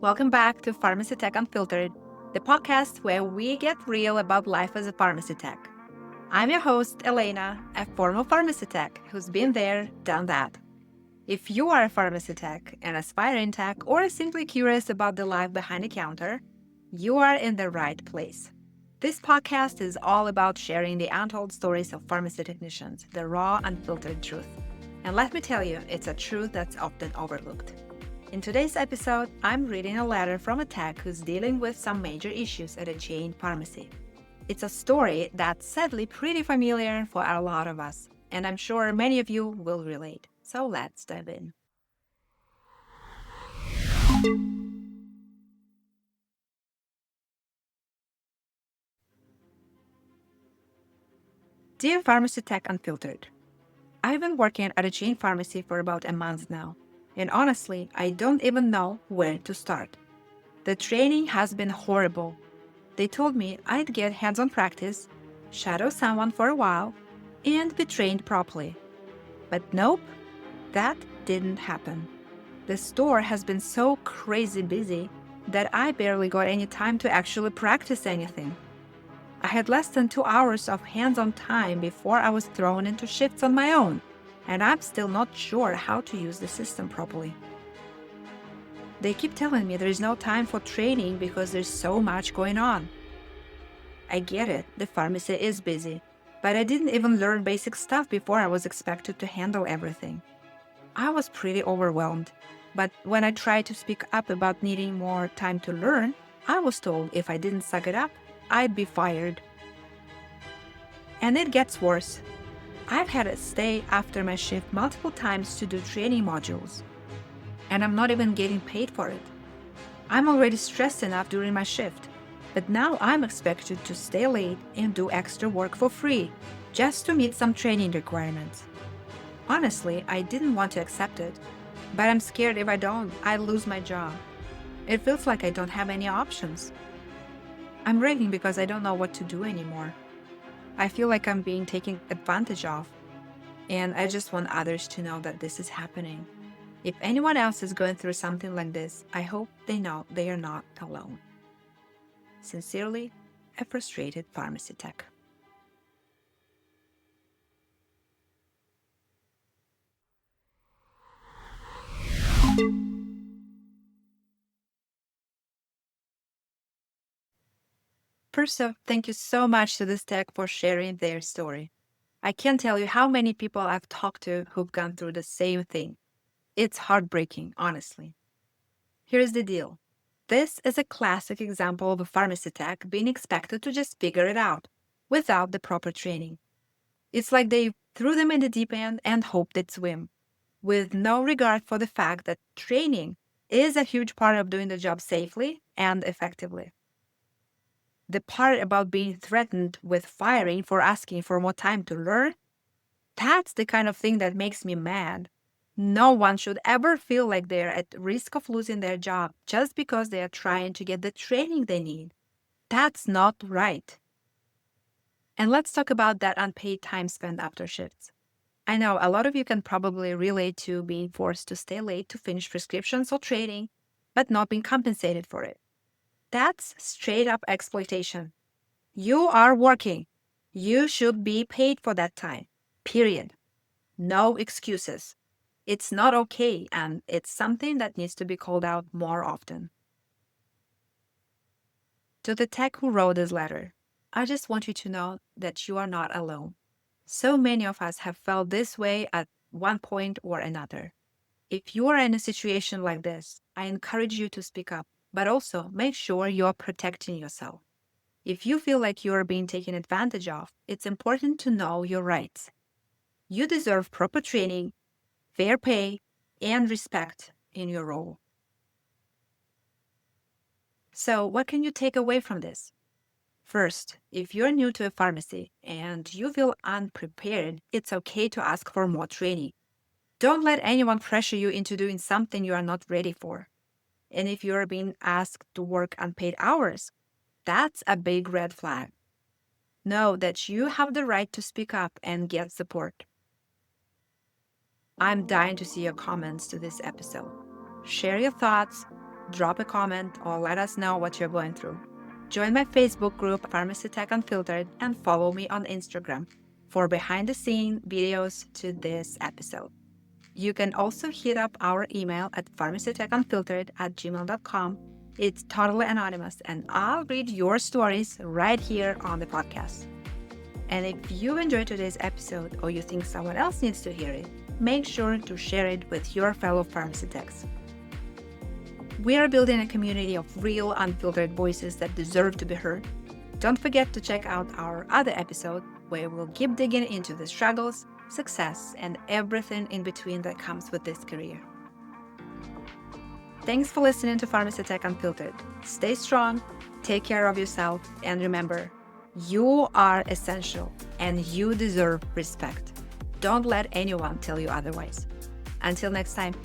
Welcome back to Pharmacy Tech Unfiltered, the podcast where we get real about life as a pharmacy tech. I'm your host, Elena, a former pharmacy tech who's been there, done that. If you are a pharmacy tech, an aspiring tech, or simply curious about the life behind the counter, you are in the right place. This podcast is all about sharing the untold stories of pharmacy technicians, the raw, unfiltered truth. And let me tell you, it's a truth that's often overlooked. In today's episode, I'm reading a letter from a tech who's dealing with some major issues at a chain pharmacy. It's a story that's sadly pretty familiar for a lot of us, and I'm sure many of you will relate. So let's dive in. Dear Pharmacy Tech Unfiltered, I've been working at a chain pharmacy for about a month now, and honestly, I don't even know where to start. The training has been horrible. They told me I'd get hands-on practice, shadow someone for a while, and be trained properly. But nope, that didn't happen. The store has been so crazy busy that I barely got any time to actually practice anything. I had less than 2 hours of hands-on time before I was thrown into shifts on my own, and I'm still not sure how to use the system properly. They keep telling me there is no time for training because there's so much going on. I get it, the pharmacy is busy, but I didn't even learn basic stuff before I was expected to handle everything. I was pretty overwhelmed, but when I tried to speak up about needing more time to learn, I was told if I didn't suck it up, I'd be fired. And it gets worse. I've had to stay after my shift multiple times to do training modules, and I'm not even getting paid for it. I'm already stressed enough during my shift, but now I'm expected to stay late and do extra work for free, just to meet some training requirements. Honestly, I didn't want to accept it, but I'm scared if I don't, I'll lose my job. It feels like I don't have any options. I'm raving because I don't know what to do anymore. I feel like I'm being taken advantage of, and I just want others to know that this is happening. If anyone else is going through something like this, I hope they know they are not alone. Sincerely, a frustrated pharmacy tech. First off, thank you so much to this tech for sharing their story. I can't tell you how many people I've talked to who've gone through the same thing. It's heartbreaking, honestly. Here's the deal. This is a classic example of a pharmacy tech being expected to just figure it out without the proper training. It's like they threw them in the deep end and hoped they'd swim, with no regard for the fact that training is a huge part of doing the job safely and effectively. The part about being threatened with firing for asking for more time to learn, that's the kind of thing that makes me mad. No one should ever feel like they're at risk of losing their job just because they are trying to get the training they need. That's not right. And let's talk about that unpaid time spent after shifts. I know a lot of you can probably relate to being forced to stay late to finish prescriptions or training, but not being compensated for it. That's straight up exploitation. You are working. You should be paid for that time. Period. No excuses. It's not okay, and it's something that needs to be called out more often. To the tech who wrote this letter, I just want you to know that you are not alone. So many of us have felt this way at one point or another. If you are in a situation like this, I encourage you to speak up, but also make sure you are protecting yourself. If you feel like you are being taken advantage of, it's important to know your rights. You deserve proper training, fair pay, and respect in your role. So, what can you take away from this? First, if you're new to a pharmacy and you feel unprepared, it's okay to ask for more training. Don't let anyone pressure you into doing something you are not ready for. And if you're being asked to work unpaid hours, that's a big red flag. Know that you have the right to speak up and get support. I'm dying to see your comments to this episode. Share your thoughts, drop a comment, or let us know what you're going through. Join my Facebook group, Pharmacy Tech Unfiltered, and follow me on Instagram for behind-the-scenes videos to this episode. You can also hit up our email at pharmacytechunfiltered@gmail.com. It's totally anonymous, and I'll read your stories right here on the podcast. And if you enjoyed today's episode or you think someone else needs to hear it, make sure to share it with your fellow pharmacy techs. We are building a community of real, unfiltered voices that deserve to be heard. Don't forget to check out our other episode where we'll keep digging into the struggles, success, and everything in between that comes with this career. Thanks for listening to Pharmacy Tech Unfiltered. Stay strong, take care of yourself, and remember, you are essential and you deserve respect. Don't let anyone tell you otherwise. Until next time.